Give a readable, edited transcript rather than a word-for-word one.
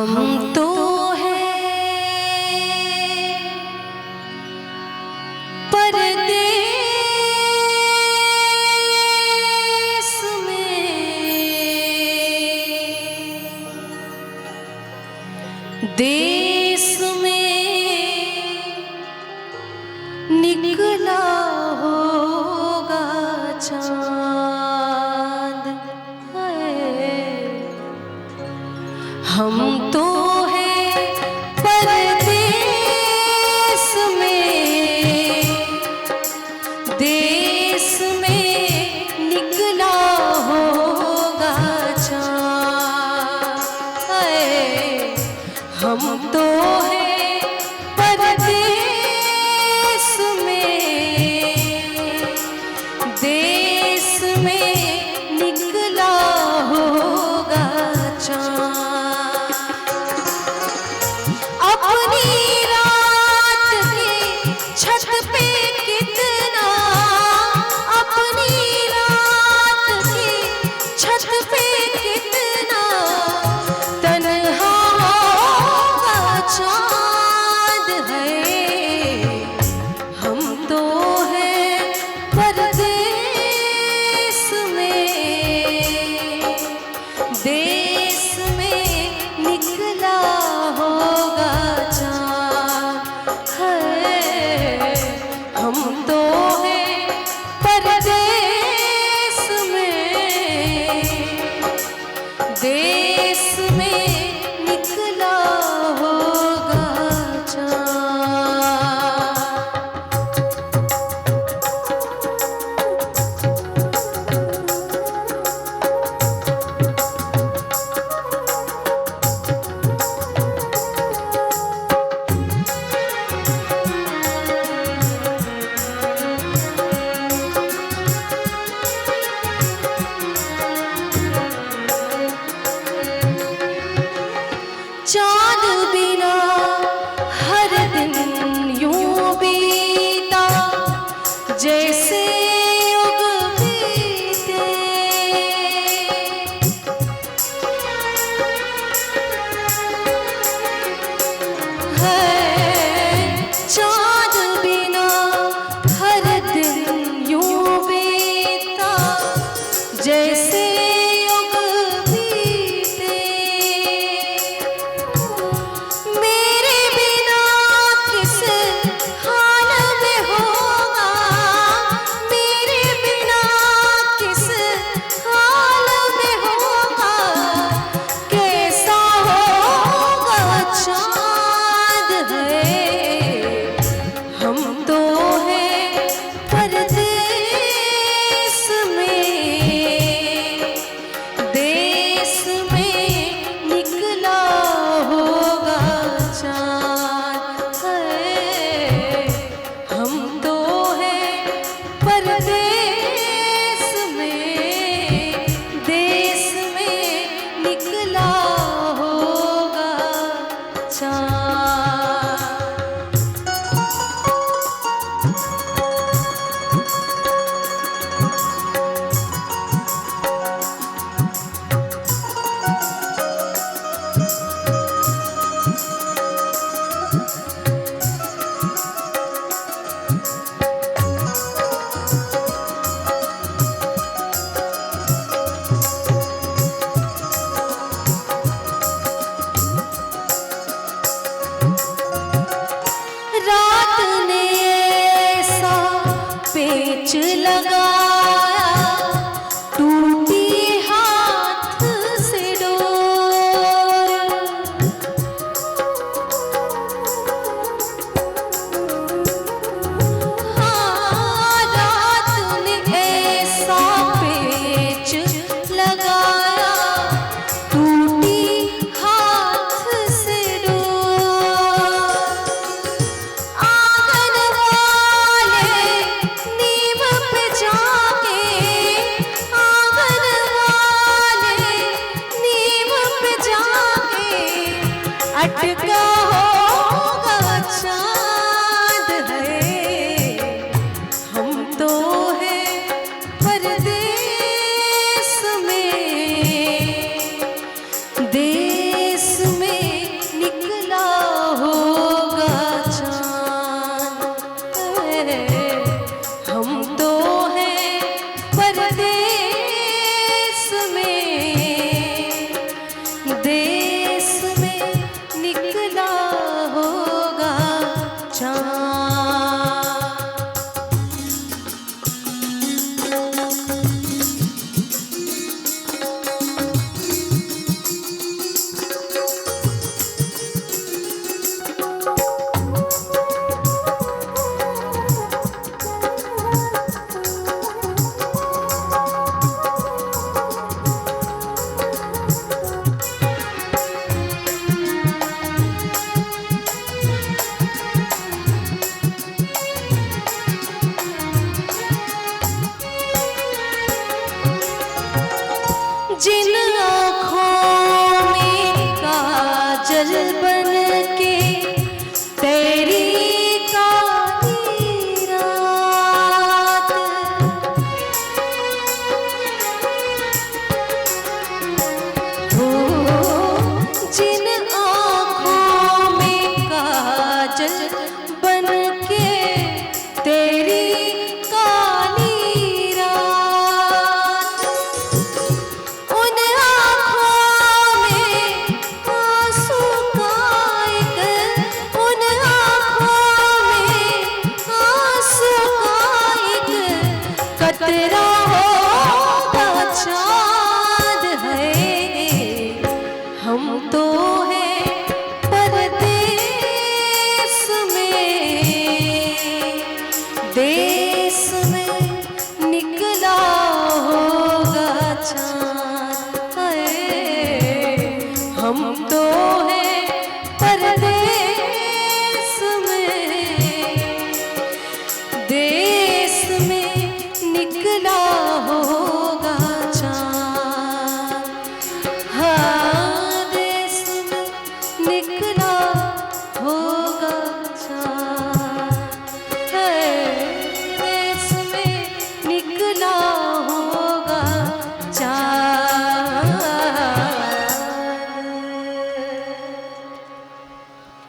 हम तो हैं परदेस में, देश में निकला होगा चांद। हम तो हैं परदेस में, देश में निकला होगा चांद। हम तो हैं परदेस में, देश में निकला होगा चांद। अपनी रात की छत पे कितना, अपनी रात की छत पे कितना तन्हा होगा चांद है। हम तो हैं परदेस में, देश में निकला होगा चांद है। हम तो हैं परदेस में, देश में निकला होगा चांद। चाँद बिना हर दिन यूं बीता, जैसे युग बीते। है चाँद बिना हर दिन यूं बीता, जैसे पेच लगाया टूटी हाथ से डोर। हाँ, रात ने ऐसा पेच लगाया टूटी हाथ से डोर। आंगन वाले नीम पे जा जिन आँखों में काजल बन के तेरी काली रात, हो जिन आँखों में काजल बन के तेरी काली रात, उन आँखों में आंसू का एक, उन आँखों में आंसू का एक कतरा होगा चाँद है। हम तो हैं परदेस में, देश